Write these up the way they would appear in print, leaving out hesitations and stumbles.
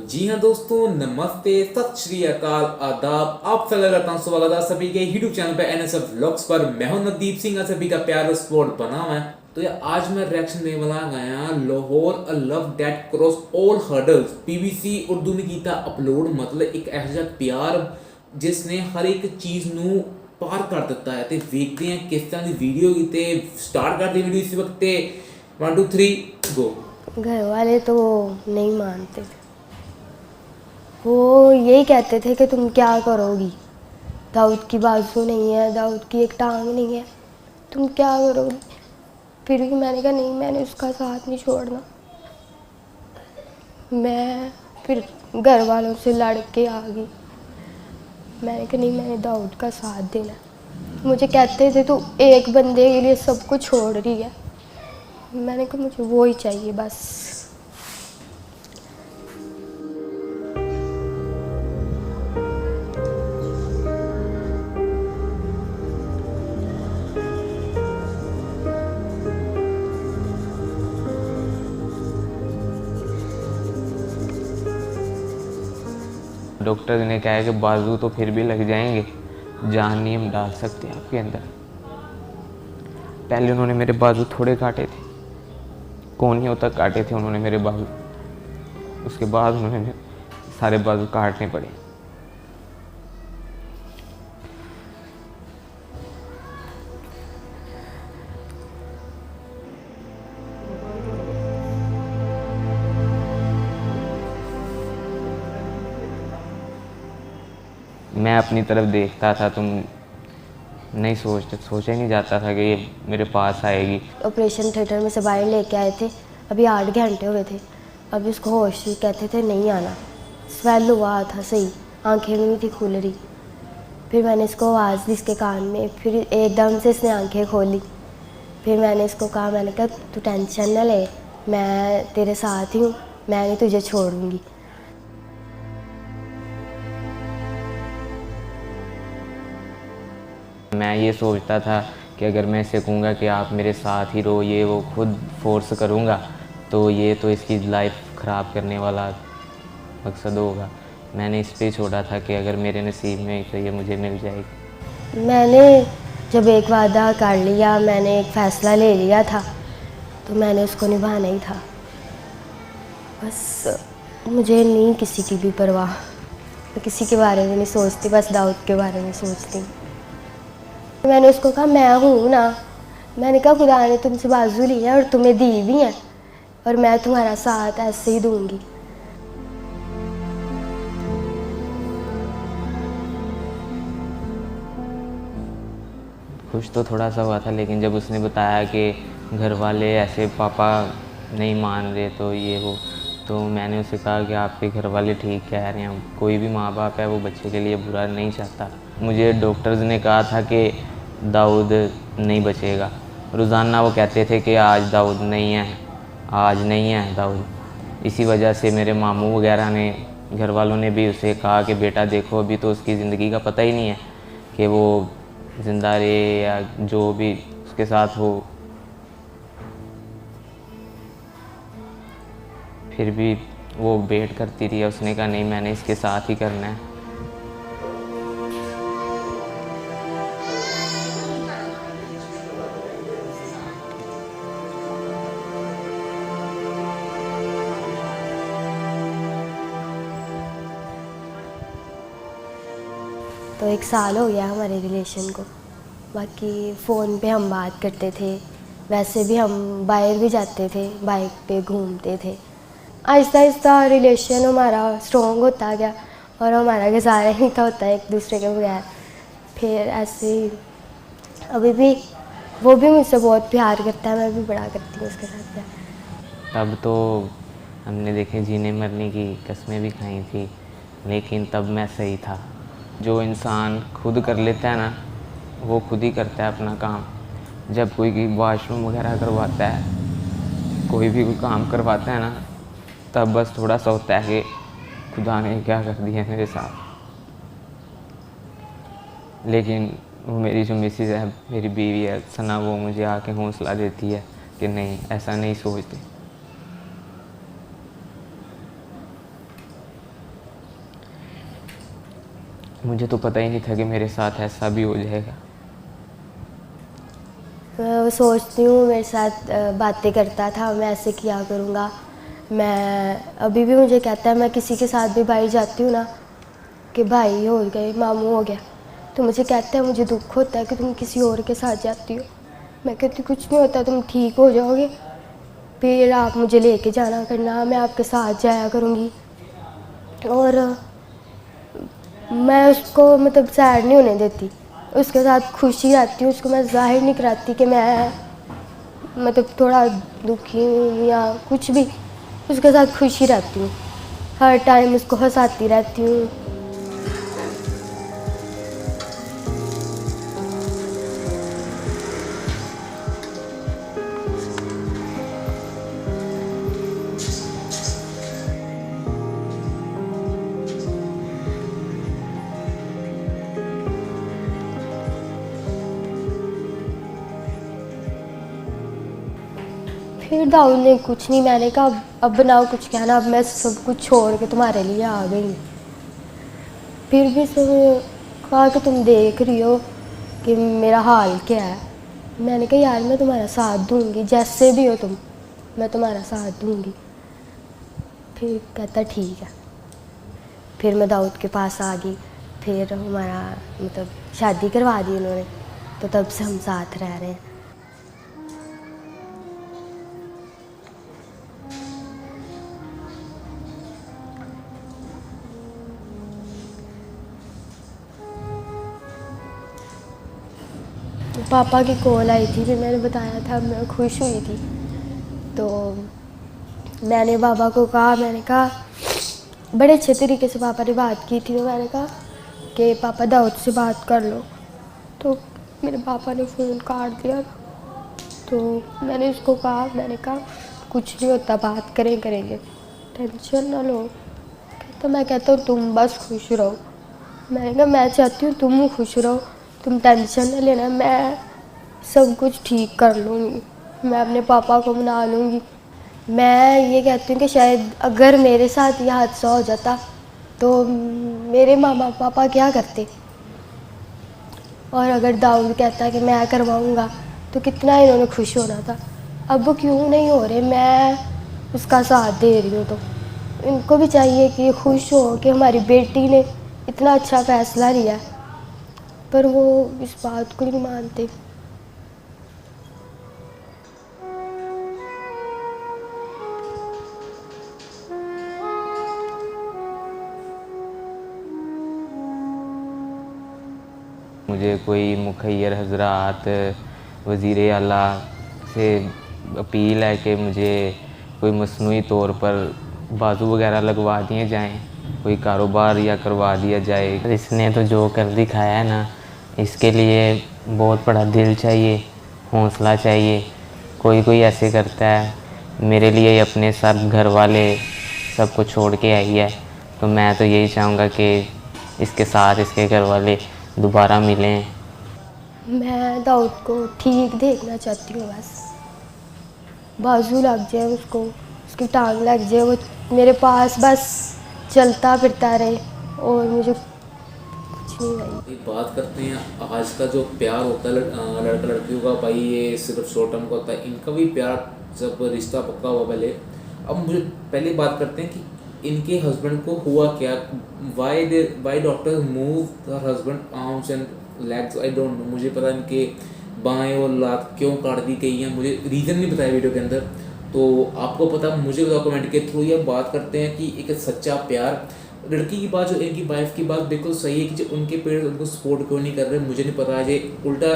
जी हाँ दोस्तों, नमस्ते, सत श्री अकाल, आदाब। आप सभी करता हूँ स्वागत है सभी के यूट्यूब चैनल पे एनएसएफ व्लॉग्स पर। मैं हूं नवदीप सिंह। आप सभी का प्यारा सपोर्ट बना हुआ है। तो यार आज मैं रिएक्शन देने वाला गया Lahore a love that cross all hurdles. PBC Urdu ने कीता अपलोड। मतलब एक ऐसा प्यार जिसने हर एक चीज़ ਨੂੰ पार कर ਦਿੱਤਾ है। ਤੇ ਵੇਖਦੇ हैं किस तरह की वीडियो की। ਤੇ स्टार्ट करते वीडियो इसी वक्त। 1 2 3 गो। घर वाले तो नहीं मानते थे। वो यही कहते थे कि तुम क्या करोगी, दाऊद की बाजू नहीं है, दाऊद की एक टांग नहीं है, तुम क्या करोगी। फिर भी मैंने कहा नहीं, मैंने उसका साथ नहीं छोड़ना। मैं फिर घर वालों से लड़ के आ गई। मैंने कहा नहीं, मैंने दाऊद का साथ देना। मुझे कहते थे तू एक बंदे के लिए सब कुछ छोड़ रही है। मैंने कहा मुझे वो ही चाहिए बस। डॉक्टर ने कहा है कि बाजू तो फिर भी लग जाएंगे, जान नहीं हम डाल सकते आपके अंदर। पहले उन्होंने मेरे बाजू थोड़े काटे थे, कोहनियों तक काटे थे उन्होंने मेरे बाजू। उसके बाद उन्होंने सारे बाजू काटने पड़े। मैं अपनी तरफ देखता था, तुम नहीं सोचा ही नहीं जाता था कि ये मेरे पास आएगी। ऑपरेशन थिएटर में से बाहर लेके आए थे, अभी 8 घंटे हुए थे। अभी उसको होश ही, कहते थे नहीं आना। स्वेल हुआ था सही, आंखें भी नहीं थी खुल रही। फिर मैंने इसको आवाज़ दी इसके कान में, फिर एकदम से इसने आंखें खोली। फिर मैंने इसको कहा, मैंने कहा तू टेंशन ना ले, मैं तेरे साथ ही हूँ, मैं नहीं तुझे छोड़ूंगी। मैं ये सोचता था कि अगर मैं इसे कहूँगा कि आप मेरे साथ ही रहो, ये वो खुद फोर्स करूँगा तो ये तो इसकी लाइफ ख़राब करने वाला मकसद होगा। मैंने इस पे छोड़ा था कि अगर मेरे नसीब में तो ये मुझे मिल जाएगी। मैंने जब एक वादा कर लिया, मैंने एक फ़ैसला ले लिया था, तो मैंने उसको निभाना ही था। बस मुझे नहीं किसी की भी परवाह, मैं किसी के बारे में नहीं सोचती, बस दाऊद के बारे में सोचती हूँ। मैंने उसको कहा मैं हूँ ना, मैंने कहा खुदा ने तुमसे बाजू ली है और तुम्हें दी भी है, और मैं तुम्हारा साथ ऐसे ही दूँगी। खुश तो थोड़ा सा हुआ था, लेकिन जब उसने बताया कि घर वाले ऐसे पापा नहीं मान रहे तो ये वो, तो मैंने उसे कहा कि आपके घर वाले ठीक कह रहे हैं। कोई भी माँ बाप है वो बच्चे के लिए बुरा नहीं चाहता। मुझे डॉक्टर्स ने कहा था कि दाऊद नहीं बचेगा। रोज़ाना वो कहते थे कि आज दाऊद नहीं है, आज नहीं है दाऊद। इसी वजह से मेरे मामू वगैरह ने, घर वालों ने भी उसे कहा कि बेटा देखो, अभी तो उसकी ज़िंदगी का पता ही नहीं है कि वो ज़िंदा रहे या जो भी उसके साथ हो। फिर भी वो वेट करती रही। उसने कहा नहीं, मैंने इसके साथ ही करना है। तो 1 साल हो गया हमारे रिलेशन को। बाकी फ़ोन पे हम बात करते थे, वैसे भी हम बाहर भी जाते थे, बाइक पे घूमते थे। आहिस्ता आहिस्ता रिलेशन हमारा स्ट्रॉन्ग होता गया और हमारा गुजारा ही नहीं था होता एक दूसरे के बगैर। फिर ऐसे ही अभी भी वो भी मुझसे बहुत प्यार करता है, मैं भी बड़ा करती हूँ उसके साथ प्यार। तब तो हमने देखे जीने मरने की कस्में भी खाई थी, लेकिन तब मैं सही था। जो इंसान खुद कर लेता है ना, वो खुद ही करता है अपना काम। जब कोई वॉशरूम वगैरह करवाता है, कोई भी कोई काम करवाता है ना, तब बस थोड़ा सा होता है कि खुदा ने क्या कर दिया मेरे साथ। लेकिन वो मेरी जो मिसेज़ है, मेरी बीवी है सना, वो मुझे आके हौसला देती है कि नहीं, ऐसा नहीं सोचते। मुझे तो पता ही नहीं था कि मेरे साथ ऐसा भी हो जाएगा। मैं सोचती हूँ मेरे साथ बातें करता था, मैं ऐसे किया करूँगा। मैं अभी भी मुझे कहता है, मैं किसी के साथ भी बाहर जाती हूँ ना कि भाई हो गए, मामू हो गया, तो मुझे कहता है मुझे दुख होता है कि तुम किसी और के साथ जाती हो। मैं कहती कुछ नहीं होता, तुम ठीक हो जाओगे, फिर आप मुझे लेके जाना करना, मैं आपके साथ जाया करूँगी। और मैं उसको मतलब सैड नहीं होने देती, उसके साथ खुशी रहती हूँ। उसको मैं जाहिर नहीं कराती कि मैं मतलब थोड़ा दुखी हूँ या कुछ भी, उसके साथ खुशी रहती हूँ, हर टाइम उसको हंसाती रहती हूँ। फिर दाऊद ने कुछ नहीं, मैंने कहा अब बनाओ कुछ कहना, अब मैं सब कुछ छोड़ के तुम्हारे लिए आ गई। फिर भी उसने कहा कि तुम देख रही हो कि मेरा हाल क्या है। मैंने कहा यार मैं तुम्हारा साथ दूंगी, जैसे भी हो तुम, मैं तुम्हारा साथ दूंगी। फिर कहता ठीक है। फिर मैं दाऊद के पास आ गई, फिर हमारा मतलब शादी करवा दी उन्होंने, तो तब से हम साथ रह रहे हैं। पापा की कॉल आई थी, फिर मैंने बताया था, मैं खुश हुई थी। तो मैंने पापा को कहा, मैंने कहा बड़े अच्छे तरीके से पापा ने बात की थी, तो मैंने कहा कि पापा दाऊद से बात कर लो। तो मेरे पापा ने फ़ोन काट दिया। तो मैंने उसको कहा, मैंने कहा कुछ नहीं होता, बात करेंगे, टेंशन ना लो। तो मैं कहता हूँ तुम बस खुश रहो। मैंने कहा मैं चाहती हूँ तुम खुश रहो, तुम टेंशन न लेना, मैं सब कुछ ठीक कर लूँगी, मैं अपने पापा को मना लूँगी। मैं ये कहती हूँ कि शायद अगर मेरे साथ ये हादसा हो जाता तो मेरे मामा पापा क्या करते, और अगर दाऊद कहता कि मैं करवाऊँगा तो कितना इन्होंने खुश होना था। अब वो क्यों नहीं हो रहे, मैं उसका साथ दे रही हूँ। तो इनको भी चाहिए कि खुश हो कि हमारी बेटी ने इतना अच्छा फ़ैसला लिया, पर वो इस बात को नहीं मानते। मुझे कोई मुखैर हजरात, वज़ीर आला से अपील है कि मुझे कोई मसनूई तौर पर बाजू वगैरह लगवा दिए जाएं, कोई कारोबार या करवा दिया जाए। इसने तो जो कर दिखाया है ना, इसके लिए बहुत बड़ा दिल चाहिए, हौसला चाहिए। कोई कोई ऐसे करता है, मेरे लिए अपने सब घर वाले सब कुछ छोड़ के आई है, तो मैं तो यही चाहूँगा कि इसके साथ इसके घर वाले दोबारा मिलें। मैं दाऊद को ठीक देखना चाहती हूँ, बस बाजू लग जाए उसको, उसकी टांग लग जाए, वो मेरे पास बस चलता फिरता रहे और मुझे कुछ नहीं भाई। एक बात करते हैं, आज का जो प्यार होता है लड़का लड़कियों का, भाई ये सिर्फ शॉर्ट टर्म का होता है। इनका भी प्यार जब रिश्ता पक्का हुआ पहले, अब मुझे पहले बात करते हैं कि इनके हस्बैंड को हुआ क्या, why doctor move her husband arms and legs, I don't know. मुझे पता इनके बाएं और लात क्यों काट दी गई हैं, मुझे रीज़न नहीं बताया वीडियो के अंदर। तो आपको पता मुझे बताओ कमेंट के थ्रू। ये बात करते हैं कि एक सच्चा प्यार, लड़की की बात, जो इनकी वाइफ की बात बिल्कुल सही है कि जो उनके पेरेंट्स उनको सपोर्ट क्यों नहीं कर रहे, मुझे नहीं पता। जे उल्टा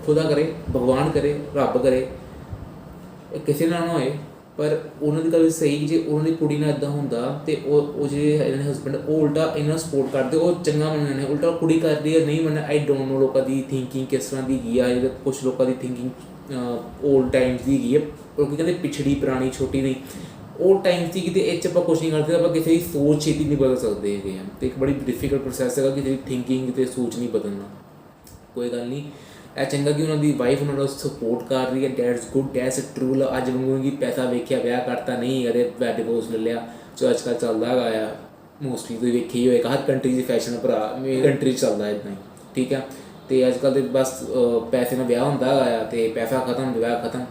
खुदा करे, भगवान करे, रब करे, ਕਿਸੇ ਨਾਲ ਨਾ ਹੋਏ, ਪਰ ਉਹਨਾਂ ਦੀ ਗੱਲ ਸਹੀ ਕਿ ਜੇ ਉਹਨਾਂ ਦੀ ਕੁੜੀ ਨਾਲ ਇੱਦਾਂ ਹੁੰਦਾ ਤੇ ਉਹ ਜਿਹੜੇ ਇਹਨਾਂ ਹਸਬੈਂਡ ਉਹ ਉਲਟਾ ਇਹਨਾਂ ਨੂੰ ਸਪੋਰਟ ਕਰਦੇ, ਉਹ ਚੰਗਾ ਮੰਨਦੇ ਨੇ, ਉਲਟਾ ਕੁੜੀ ਕਰਦੀ ਹੈ ਨਹੀਂ ਮੰਨਣਾ। ਆਈ ਡੋਂਟ ਨੋ ਲੋਕਾਂ ਦੀ ਥਿੰਕਿੰਗ ਕਿਸ ਤਰ੍ਹਾਂ ਦੀ ਹੈਗੀ ਆ, ਕੁਛ ਲੋਕਾਂ ਦੀ ਥਿੰਕਿੰਗ ਓਲਡ ਟਾਈਮਸ ਦੀ ਹੈਗੀ ਹੈ, ਕਿਉਂਕਿ ਕਹਿੰਦੇ ਪਿਛੜੀ ਪੁਰਾਣੀ ਛੋਟੀ ਨਹੀਂ, ਓਲਡ ਟਾਈਮ ਸੀ ਕਿਤੇ ਇਹ 'ਚ ਆਪਾਂ ਕੁਛ ਨਹੀਂ ਕਰਦੇ, ਆਪਾਂ ਕਿਸੇ ਦੀ ਸੋਚ ਛੇਤੀ ਨਹੀਂ ਬਦਲ ਸਕਦੇ ਹੈਗੇ ਆ, ਅਤੇ ਇੱਕ ਬੜੀ ਡਿਫੀਕਲਟ ਪ੍ਰੋਸੈਸ ਹੈਗਾ ਕਿਸੇ ਦੀ ਥਿੰਕਿੰਗ ਅਤੇ ਸੋਚ ਨਹੀਂ ਬਦਲਣਾ। ਕੋਈ ਗੱਲ ਨਹੀਂ, ਇਹ ਚੰਗਾ ਕਿ ਉਹਨਾਂ ਦੀ ਵਾਈਫ ਉਹਨਾਂ ਨੂੰ ਸਪੋਰਟ ਕਰ ਰਹੀ ਹੈ, ਡੈਟਸ ਗੁੱਡ, ਡੈਟਸ ਟਰੂ ਲਵ। ਅੱਜ ਵਾਂਗੂ ਕਿ ਪੈਸਾ ਵੇਖਿਆ ਵਿਆਹ ਕਰਤਾ, ਨਹੀਂ ਅਰੇ ਡਿਵੋਰਸ ਲੈ ਲਿਆ ਜੋ ਅੱਜ ਕੱਲ੍ਹ ਚੱਲਦਾ ਹੈਗਾ ਆ। ਮੋਸਟਲੀ ਤੁਸੀਂ ਵੇਖਿਆ ਹੀ ਹੋਏਗਾ, ਹਰ ਕੰਟਰੀ 'ਚ ਫੈਸ਼ਨ ਭਰਾ ਮੇਰੀ ਕੰਟਰੀ 'ਚ ਚੱਲਦਾ ਇੱਦਾਂ ਹੀ, ਠੀਕ ਹੈ। ਤੇ ਅੱਜ ਕੱਲ੍ਹ ਤੇ ਬਸ ਪੈਸੇ ਨਾਲ ਵਿਆਹ ਹੁੰਦਾ ਹੈਗਾ ਆ, ਤੇ ਪੈਸਾ ਖਤਮ ਵਿਆਹ ਖਤਮ,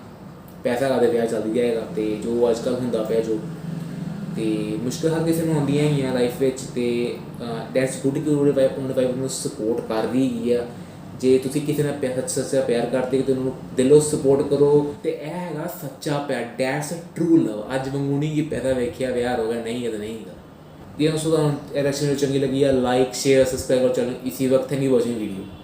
ਪੈਸਾ ਲਾ ਦੇ ਵਿਆਹ ਚੱਲਦੀ ਜਾਏਗਾ। ਤੇ ਜੋ ਅੱਜ ਕੱਲ੍ਹ ਹੁੰਦਾ ਪਿਆ ਜੋ, ਤੇ ਮੁਸ਼ਕਿਲ ਹਰ ਕਿਸੇ ਨੂੰ ਆਉਂਦੀਆਂ ਹੀ ਆ ਲਾਈਫ ਵਿੱਚ। ਤੇ ਦੈਟਸ ਗੁੱਡ ਕਿ ਉਹਨੇ ਵਾਈਫ ਨੂੰ ਸਪੋਰਟ ਕਰ ਰਹੀ ਹੈਗੀ ਆ। ਜੇ ਤੁਸੀਂ ਕਿਸੇ ਨਾਲ ਸੱਚਾ ਪਿਆਰ ਕਰਦੇ ਹੋ ਤਾਂ ਉਹਨੂੰ ਦਿਲੋਂ ਸਪੋਰਟ ਕਰੋ, ਤੇ ਇਹ ਹੈਗਾ ਸੱਚਾ ਪਿਆਰ, ਡੈਟਸ ਟਰੂ ਲਵ। ਅੱਜ ਵਾਂਗੂ ਨਹੀਂ ਕਿ ਪੈਸਾ ਵੇਖਿਆ ਵਿਆਹ ਹੋ ਗਿਆ, ਨਹੀਂ ਹੈ ਤਾਂ ਨਹੀਂ ਹੈਗਾ। ਜੇ ਤੁਹਾਨੂੰ ਇਹ ਰੈਕਸ਼ਨ ਚੰਗੀ लगी है, लाइक शेयर सब्सक्राइब और चैनल इसी वक्त। Thank you watching video.